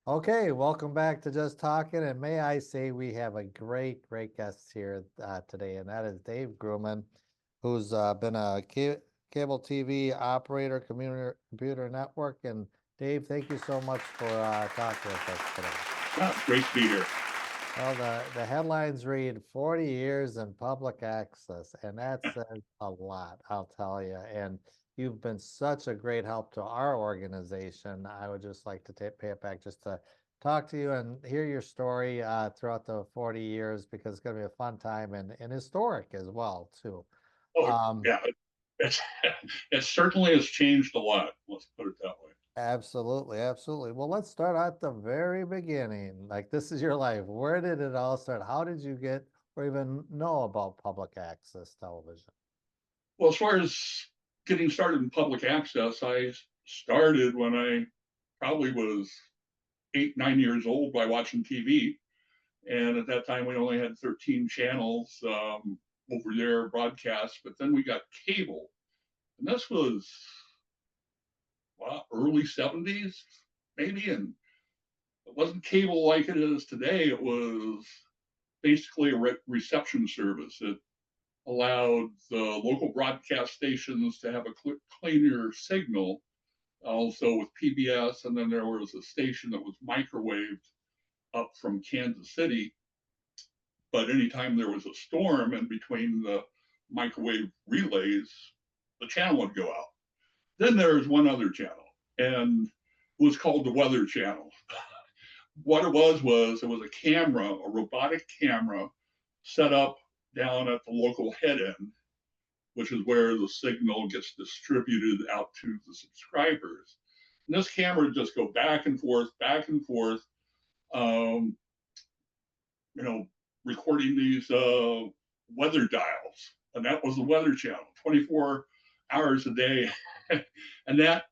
Okay, welcome back to Just Talking. And may I say, we have a great guest here today, and that is Dave Grooman, who's been a cable TV operator, computer network. And Dave, thank you so much for talking with us today. Great to be here. Well, the headlines read 40 years in public access, and that says a lot, I'll tell you. And you've been such a great help to our organization. I would just like to pay it back just to talk to you and hear your story throughout the 40 years because it's going to be a fun time and historic as well, too. Oh, Um, yeah, it's, it certainly has changed a lot. Let's put it that way. Absolutely, absolutely. Well, let's start at the very beginning. Like, this is your life. Where did it all start? How did you get or even know about public access television? Well, as far as getting started in public access, I started when I probably was 8, 9 years old by watching TV. And at that time, we only had 13 channels over there broadcast, but then we got cable. And this was early 70s, maybe. And it wasn't cable like it is today. It was basically a reception service. It allowed the local broadcast stations to have a cleaner signal, also with PBS. And then there was a station that was microwaved up from Kansas City. But anytime there was a storm in between the microwave relays, the channel would go out. Then there was one other channel, and it was called the Weather Channel. What it was a camera, a robotic camera set up down at the local head end, which is where the signal gets distributed out to the subscribers. And this camera would just go back and forth, um, you know, recording these weather dials. And that was the Weather Channel, 24 hours a day. And that,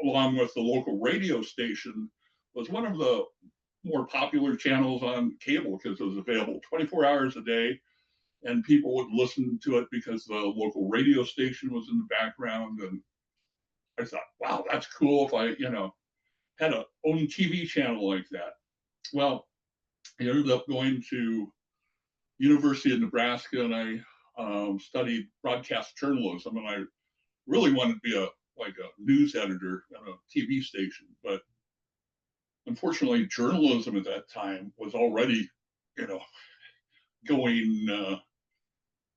along with the local radio station, was one of the more popular channels on cable because it was available 24 hours a day, and people would listen to it because the local radio station was in the background. And I thought, wow, that's cool if I had a own TV channel like that. Well, I ended up going to University of Nebraska, and I studied broadcast journalism, and I really wanted to be a news editor on a TV station. But unfortunately, journalism at that time was already, you know, going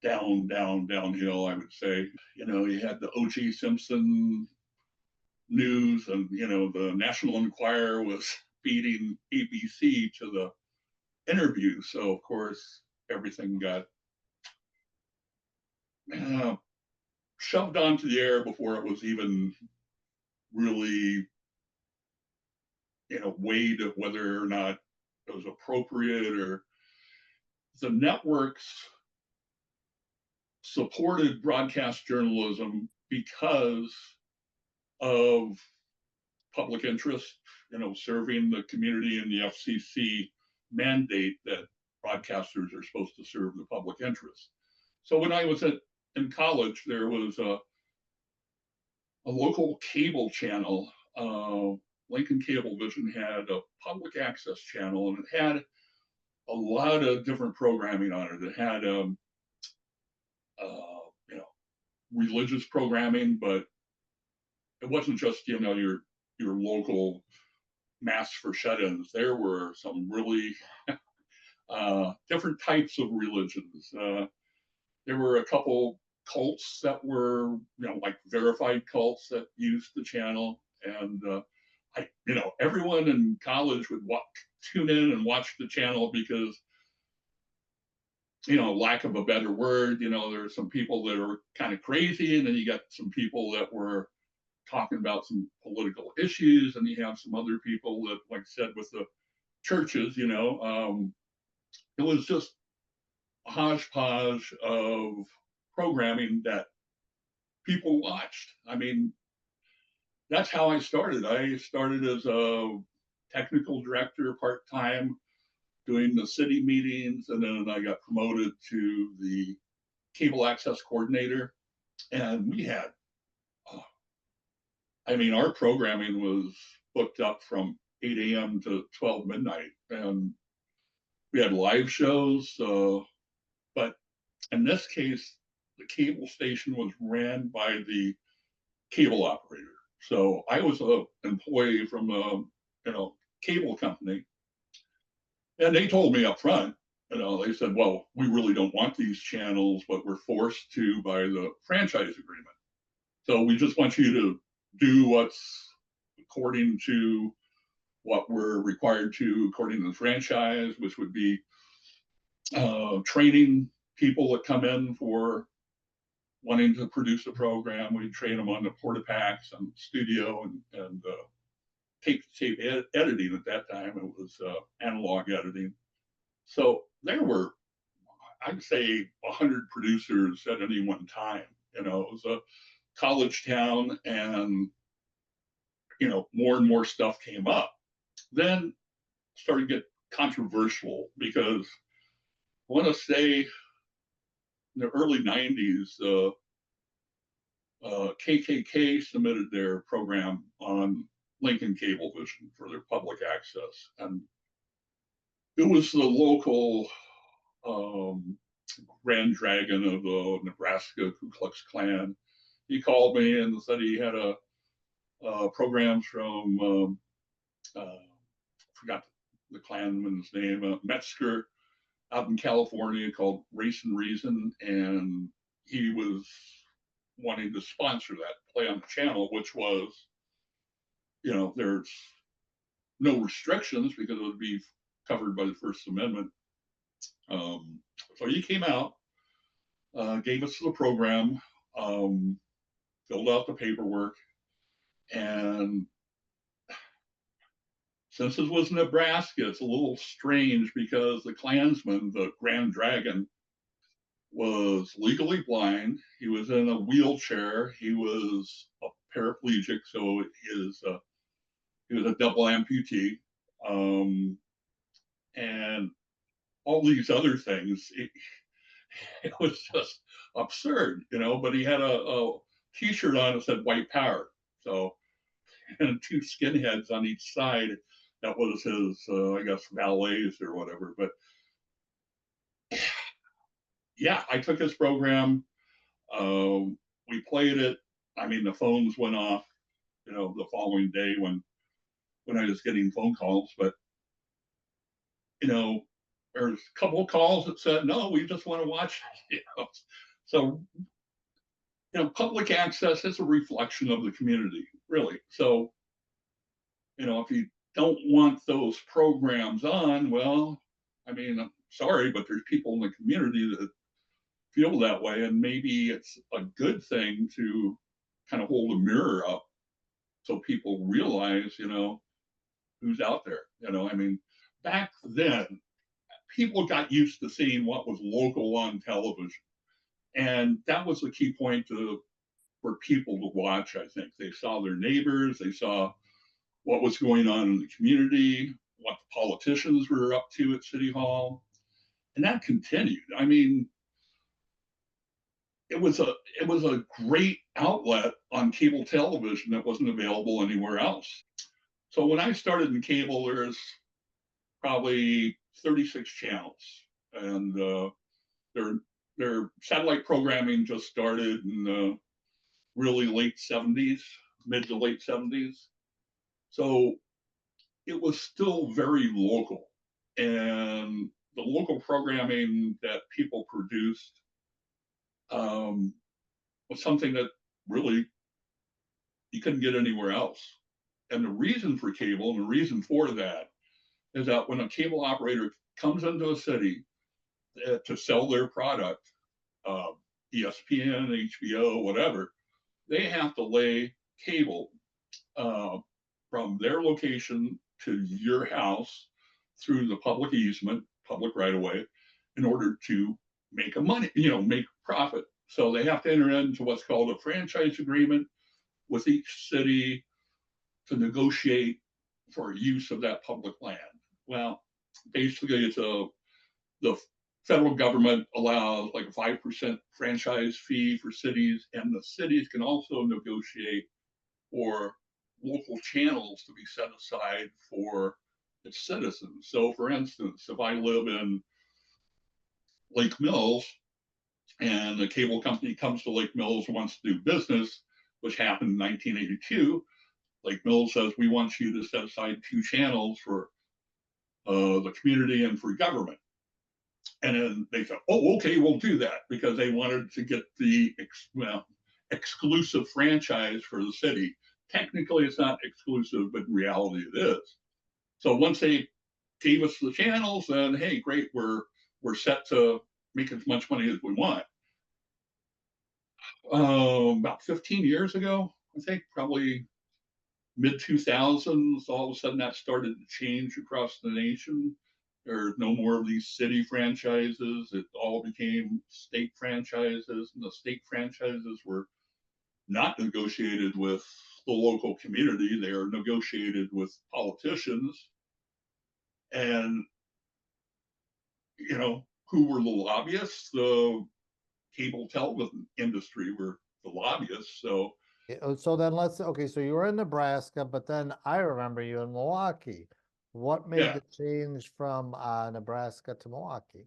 downhill, I would say. You had the O.J. Simpson news, and, the National Enquirer was feeding ABC to the interview. So, of course, everything got uh, shoved onto the air before it was even really, weighed whether or not it was appropriate. Or the networks supported broadcast journalism because of public interest, serving the community, and the FCC mandate that broadcasters are supposed to serve the public interest. So when I was in college, there was a local cable channel. Lincoln Cablevision had a public access channel, and it had a lot of different programming on it. It had, you know, religious programming, but it wasn't just your local mass for shut-ins. There were some really different types of religions. There were a couple cults that were, like verified cults that used the channel. And everyone in college would tune in and watch the channel because, lack of a better word, there are some people that are kind of crazy, and then you got some people that were talking about some political issues, and you have some other people that, like I said, with the churches, it was just a hodgepodge of programming that people watched. I mean, that's how I started. I started as a technical director part time, doing the city meetings, and then I got promoted to the cable access coordinator. And we had, uh, I mean, our programming was booked up from 8 a.m. to 12 midnight. And we had live shows. But in this case, the cable station was ran by the cable operator. So I was an employee from a cable company, and they told me up front, they said, "Well, we really don't want these channels, but we're forced to by the franchise agreement. So we just want you to do what's according to what we're required to according to the franchise, which would be training people that come in for wanting to produce a program. We train them on the portapacks and studio and tape editing. At that time, it was analog editing. So there were, I'd say, 100 producers at any one time. It was a college town, and more and more stuff came up. Then started to get controversial because I want to say in the early 90s, KKK submitted their program on Lincoln Cablevision for their public access. And it was the local Grand Dragon of the Nebraska Ku Klux Klan. He called me and said he had a programs from, forgot the Klanman's name, Metzger out in California called Race and Reason. And he was wanting to sponsor that, play on the channel, which was, there's no restrictions because it would be covered by the First Amendment. So he came out, gave us the program, filled out the paperwork, and since it was Nebraska, it's a little strange because the Klansman, the Grand Dragon, was legally blind. He was in a wheelchair. He was a paraplegic, so he was a double amputee, and all these other things. It was just absurd, But he had a T-shirt on that said "White Power," so and two skinheads on each side. That was his, I guess, valets or whatever. But yeah, I took his program. We played it. I mean, the phones went off, the following day when I was getting phone calls. But there's a couple of calls that said, "No, we just want to watch." So public access is a reflection of the community, really. So if you don't want those programs on, well, I mean, I'm sorry, but there's people in the community that feel that way, and maybe it's a good thing to kind of hold a mirror up so people realize, who's out there. I mean, back then, people got used to seeing what was local on television, and that was the key point for people to watch. I think they saw their neighbors, they saw what was going on in the community, what the politicians were up to at City Hall, and that continued. I mean, it was a great outlet on cable television that wasn't available anywhere else. So when I started in cable, there's probably 36 channels, and their satellite programming just started in the really late 70s, mid to late 70s. So it was still very local, and the local programming that people produced was something that really you couldn't get anywhere else. And the reason for cable and the reason for that is that when a cable operator comes into a city to sell their product, uh, ESPN, HBO, whatever, they have to lay cable uh, from their location to your house through the public easement, public right of way, in order to make make profit. So they have to enter into what's called a franchise agreement with each city to negotiate for use of that public land. Well, basically, the federal government allows like a 5% franchise fee for cities, and the cities can also negotiate for local channels to be set aside for its citizens. So, for instance, if I live in Lake Mills and a cable company comes to Lake Mills and wants to do business, which happened in 1982, Lake Mills says, we want you to set aside 2 channels for the community and for government. And then they said, oh, okay, we'll do that, because they wanted to get the exclusive franchise for the city. Technically, it's not exclusive, but in reality, it is. So once they gave us the channels, then hey, great, we're set to make as much money as we want. About 15 years ago, I think, probably mid 2000s, all of a sudden that started to change across the nation. There are no more of these city franchises. It all became state franchises, and the state franchises were not negotiated with the local community. They are negotiated with politicians. And, who were the lobbyists? The cable television industry were the lobbyists. So, So then okay, so you were in Nebraska, but then I remember you in Milwaukee. What made yeah. the change from Nebraska to Milwaukee?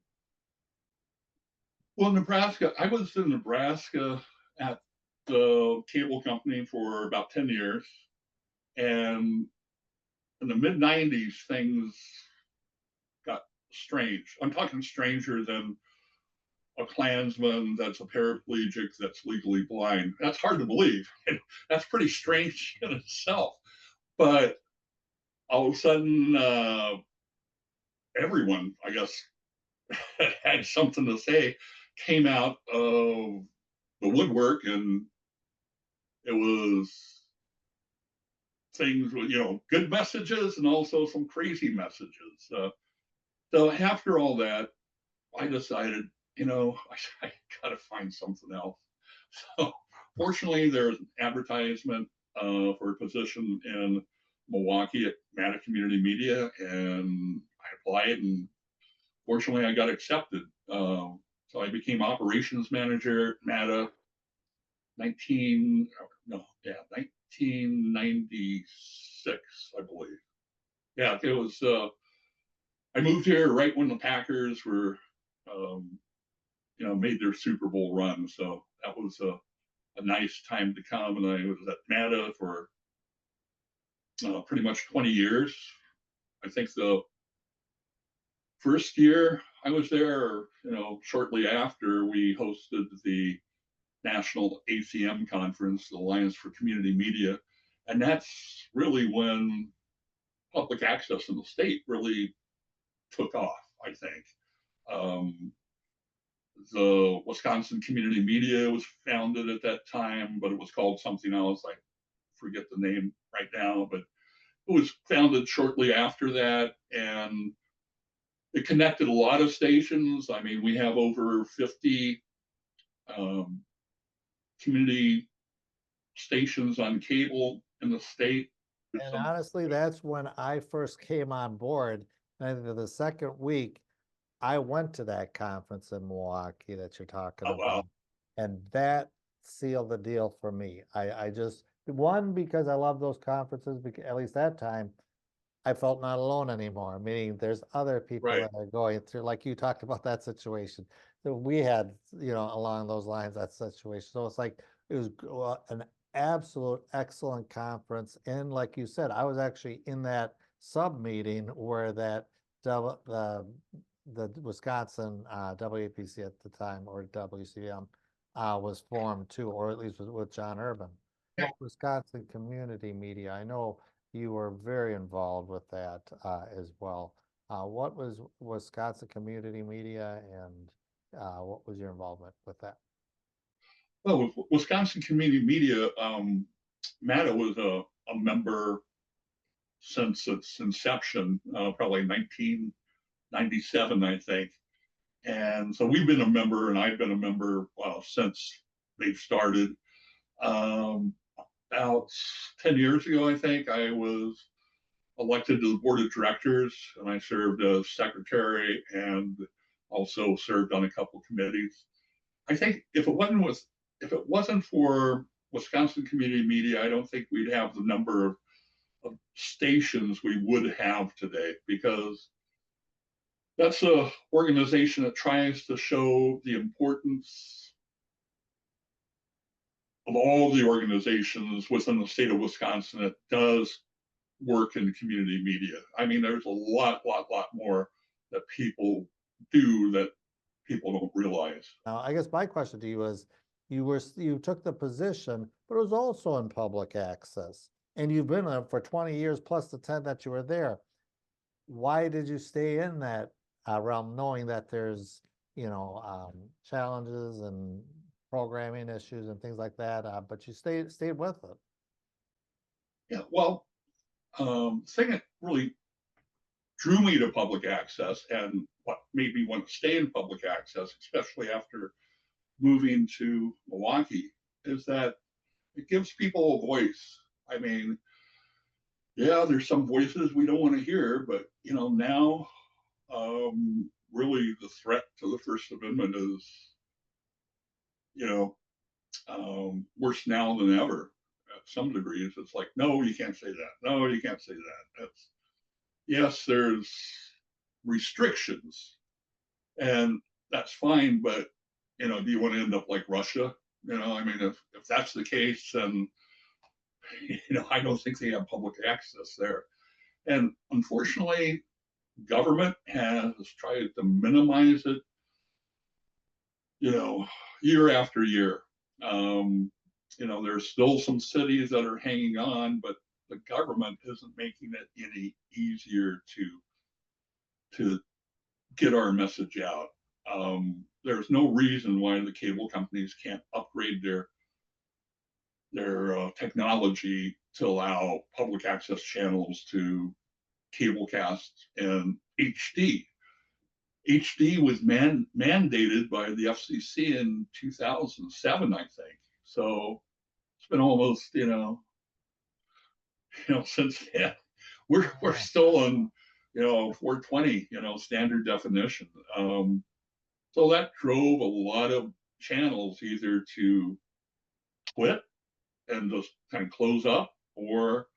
Well, Nebraska, I was in Nebraska at the cable company for about 10 years. And in the mid 90s, things got strange. I'm talking stranger than a Klansman that's a paraplegic that's legally blind. That's hard to believe. That's pretty strange in itself. But all of a sudden, everyone, I guess, had something to say, came out of the woodwork, and it was things with, good messages and also some crazy messages. So after all that, I decided, I got to find something else. So fortunately, there's an advertisement for a position in Milwaukee at Mata Community Media, and I applied, and fortunately, I got accepted. So I became operations manager at Mata 1996, I believe. Yeah, it was. I moved here right when the Packers were, um, made their Super Bowl run. So that was a nice time to come. And I was at Mata for pretty much 20 years. I think the first year I was there, shortly after, we hosted the National ACM conference, the Alliance for Community Media. And that's really when public access in the state really took off, I think. Um, the Wisconsin Community Media was founded at that time, but it was called something else. I forget the name right now, but it was founded shortly after that. And it connected a lot of stations. I mean, we have over 50 um, community stations on cable in the state. And honestly, that's when I first came on board. And the second week, I went to that conference in Milwaukee that you're talking Oh, wow. about, and that sealed the deal for me. I just, one, because I love those conferences, because at least that time, I felt not alone anymore, meaning there's other people Right. that are going through, like you talked about that situation. That we had, along those lines, that situation. So it's like it was an absolute excellent conference. And like you said, I was actually in that sub meeting where that the Wisconsin WAPC at the time, or WCM, was formed too, or at least with John Urban. Wisconsin Community Media. I know you were very involved with that as well. What was Wisconsin Community Media, and what was your involvement with that? Well, with Wisconsin Community Media, Mata was a member since its inception, probably 1997, I think. And so we've been a member, and I've been a member, since they've started. Um, about 10 years ago, I think, I was elected to the board of directors, and I served as secretary and also served on a couple of committees. I think if it wasn't for Wisconsin Community Media, I don't think we'd have the number of of stations we would have today, because that's a organization that tries to show the importance of all the organizations within the state of Wisconsin that does work in community media. I mean, there's a lot more that people do that people don't realize. Now, I guess my question to you is, you took the position, but it was also in public access, and you've been there for 20 years plus the 10 that you were there. Why did you stay in that realm, knowing that there's, challenges and programming issues and things like that, but you stayed with it? Yeah, well, the thing that really drew me to public access and what made me want to stay in public access, especially after moving to Milwaukee, is that it gives people a voice. I mean, yeah, there's some voices we don't want to hear, but now really the threat to the First Amendment is, you know, worse now than ever. At some degrees, it's like, no, you can't say that. No, you can't say that. That's yes, there's restrictions, and that's fine, but do you want to end up like Russia? I mean, if that's the case, then I don't think they have public access there. And unfortunately, government has tried to minimize it, year after year. Um, there's still some cities that are hanging on, but the government isn't making it any easier to get our message out. There's no reason why the cable companies can't upgrade their technology to allow public access channels to cablecast and HD. HD was mandated by the FCC in 2007, I think. So it's been almost, since then. We're still on, 420, standard definition. So that drove a lot of channels either to quit and just kind of close up, or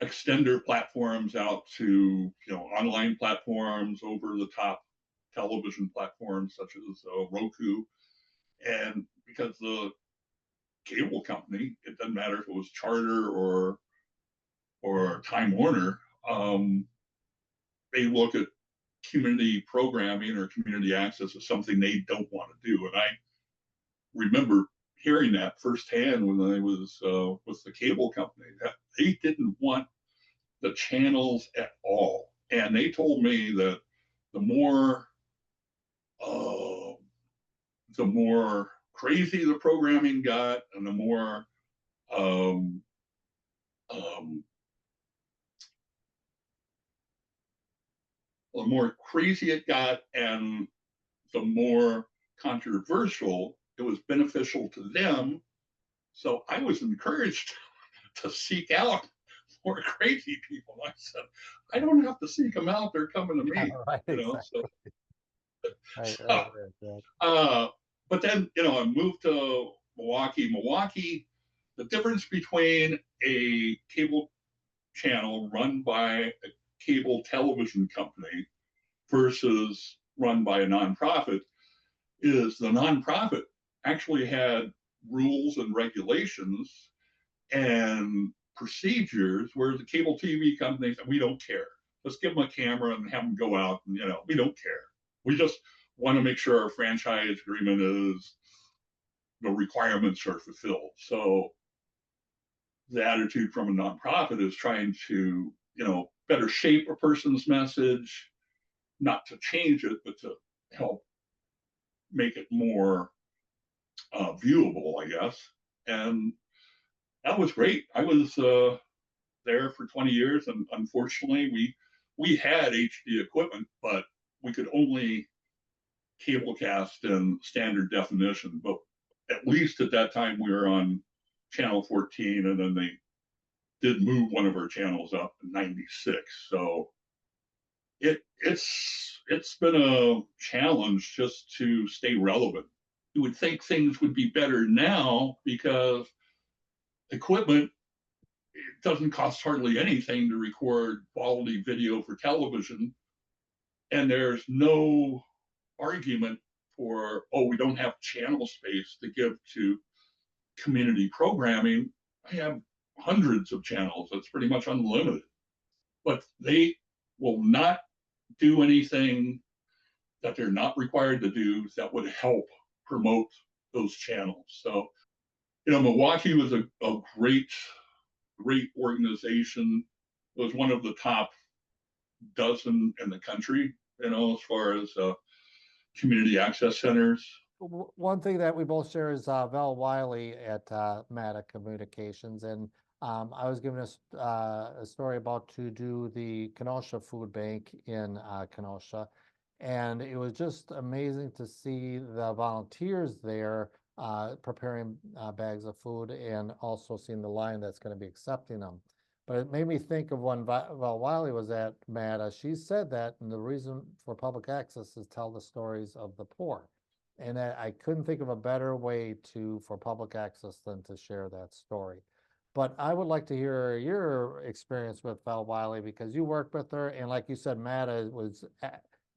extend their platforms out to online platforms, over the top television platforms such as Roku. And because the cable company, it doesn't matter if it was Charter or Time Warner, they look at community programming or community access as something they don't want to do. And I remember hearing that firsthand when I was with the cable company, that they didn't want the channels at all. And they told me that the more uh, the more crazy the programming got, and um, um, the more crazy it got, and the more controversial, it was beneficial to them. So I was encouraged to seek out more crazy people. I said, I don't have to seek them out; they're coming to me. Right, You know, exactly. so, Right, so right. but then I moved to Milwaukee. Milwaukee, the difference between a cable channel run by a cable television company versus run by a nonprofit is the nonprofit actually had rules and regulations and procedures, where the cable TV companies, we don't care. Let's give them a camera and have them go out, and we don't care. We just want to make sure our franchise agreement is, the requirements are fulfilled. So the attitude from a nonprofit is trying to, better shape a person's message, not to change it, but to help make it more viewable, I guess. And that was great. I was there for 20 years, and unfortunately, we had HD equipment, but we could only cablecast in standard definition. But at least at that time, we were on channel 14, and then they did move one of our channels up in '96. So it's been a challenge just to stay relevant. You would think things would be better now because equipment it doesn't cost hardly anything to record quality video for television. And there's no argument for, oh, we don't have channel space to give to community programming. I have hundreds of channels. It's pretty much unlimited. But they will not do anything that they're not required to do that would help promote those channels. So, Milwaukee was a great organization. It was one of the top dozen in the country, as far as community access centers. One thing that we both share is Val Wiley at Mata Communications, and I was given a story about to do the Kenosha Food Bank in Kenosha, and it was just amazing to see the volunteers there preparing bags of food and also seeing the line that's going to be accepting them. But it made me think of when Val Wiley was at Mata. She said that, and the reason for public access is tell the stories of the poor. And I couldn't think of a better way for public access than to share that story. But I would like to hear your experience with Val Wiley because you worked with her, and like you said, Matta was,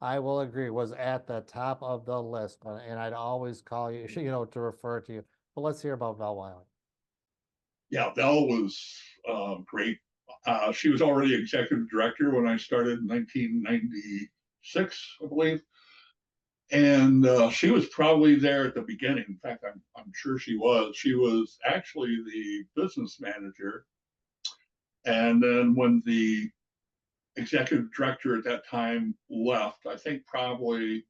I will agree, was at the top of the list. And I'd always call you, to refer to you. But let's hear about Val Wiley. Yeah, Val was great. She was already executive director when I started in 1996, I believe. And she was probably there at the beginning. In fact, I'm sure she was. She was actually the business manager. And then when the executive director at that time left, I think probably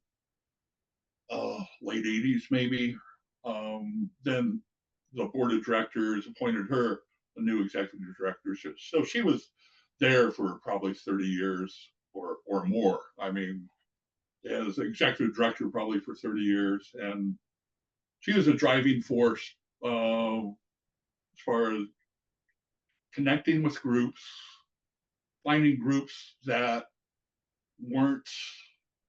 late 80s maybe, then the board of directors appointed her a new executive director. So she was there for probably 30 years or more. I mean, as executive director probably for 30 years. And she was a driving force as far as connecting with groups, finding groups that weren't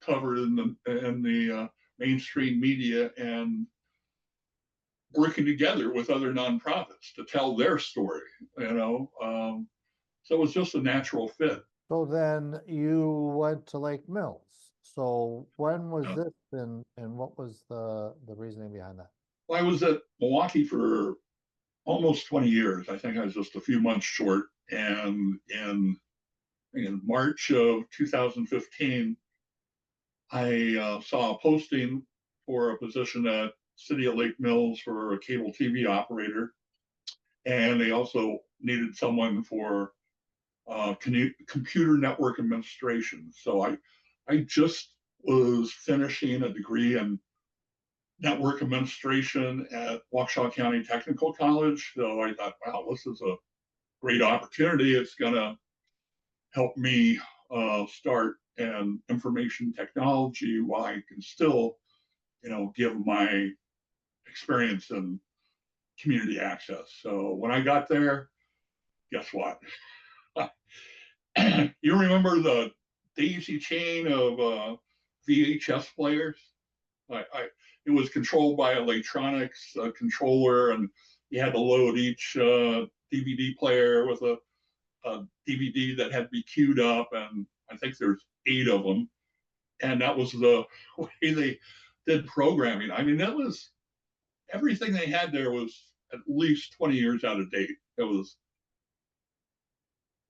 covered in the mainstream media, and working together with other nonprofits to tell their story. So it was just a natural fit. So then you went to Lake Mills. So when was this, and what was the reasoning behind that? Well, I was at Milwaukee for almost 20 years. I think I was just a few months short. And in March of 2015, I saw a posting for a position at City of Lake Mills for a cable TV operator. And they also needed someone for computer network administration. So I just was finishing a degree in network administration at Waukesha County Technical College. So I thought, wow, this is a great opportunity. It's going to help me start in information technology while I can still, give my experience in community access. So when I got there, guess what? You remember the daisy chain of VHS players? It was controlled by electronics controller, and you had to load each DVD player with a DVD that had to be queued up, and I think there's 8 of them, and that was the way they did programming. I mean, that was everything they had there was at least 20 years out of date. It was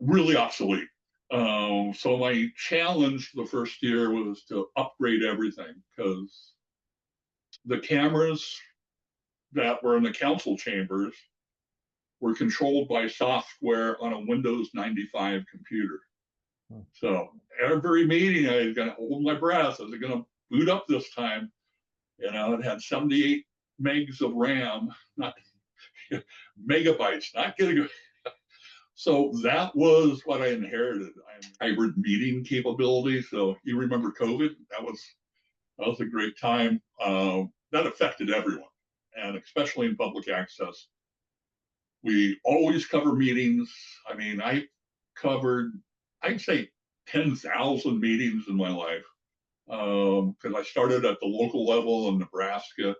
really obsolete. So my challenge the first year was to upgrade everything, because the cameras that were in the council chambers were controlled by software on a Windows 95 computer. So every meeting I was going to hold my breath. Is it going to boot up this time? It had 78 megs of RAM, not megabytes, not gigabytes. So that was what I inherited. Hybrid meeting capability. So you remember COVID? That was a great time. That affected everyone, and especially in public access. We always cover meetings. I mean, I covered, I'd say, 10,000 meetings in my life, because I started at the local level in Nebraska,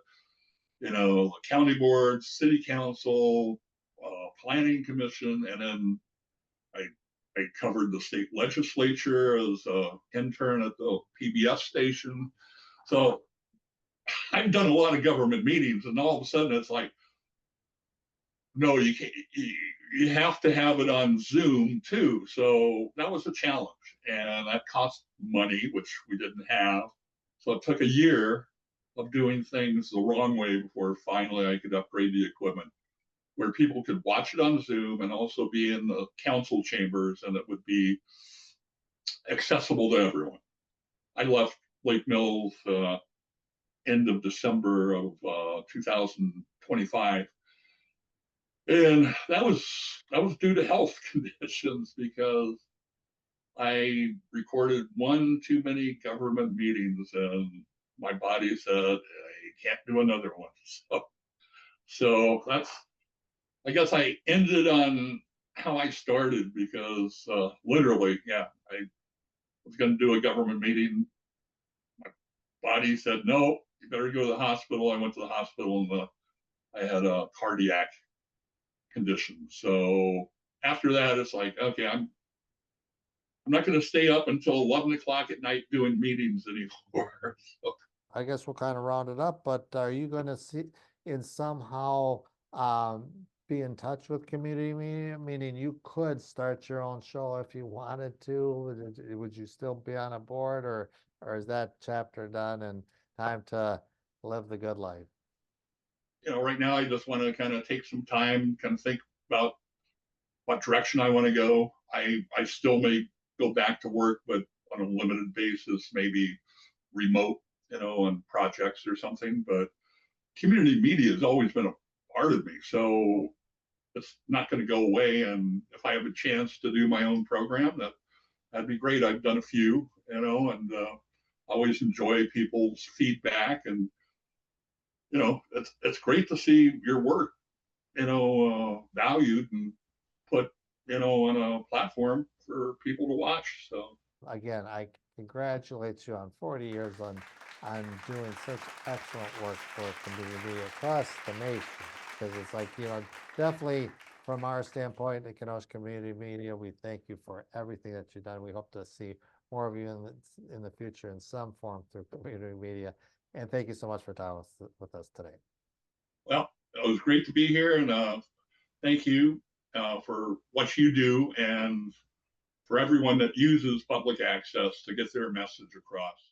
the county board, city council, planning commission, and then I I covered the state legislature as an intern at the PBS station. So I've done a lot of government meetings, and all of a sudden it's like, no, you can't. You have to have it on Zoom too. So that was a challenge, and that cost money, which we didn't have. So it took a year of doing things the wrong way before finally I could upgrade the equipment where people could watch it on Zoom and also be in the council chambers, and it would be accessible to everyone. I left Lake Mills end of December of 2025, and that was due to health conditions because I recorded one too many government meetings, and my body said you can't do another one. So that's, I guess I ended on how I started because literally, yeah, I was going to do a government meeting. My body said, no, you better go to the hospital. I went to the hospital, and I had a cardiac condition. So after that, it's like, okay, I'm not going to stay up until 11 o'clock at night doing meetings anymore. So, I guess we'll kind of round it up, but are you going to see in somehow um, be in touch with community media? Meaning you could start your own show if you wanted to. Would you still be on a board, or is that chapter done and time to live the good life? right now I just want to kind of take some time, kind of think about what direction I want to go. I still may go back to work, but on a limited basis, maybe remote, on projects or something. But community media has always been a part of me, so it's not going to go away. And if I have a chance to do my own program, that'd be great. I've done a few, and always enjoy people's feedback, and it's great to see your work, valued and put, on a platform for people to watch. So Again, I congratulate you on 40 years on doing such excellent work for community across the nation. Because it's like, definitely from our standpoint at Kenosha Community Media, we thank you for everything that you've done. We hope to see more of you in the future in some form through community media. And thank you so much for talking with us today. well, it was great to be here, and thank you for what you do and for everyone that uses public access to get their message across.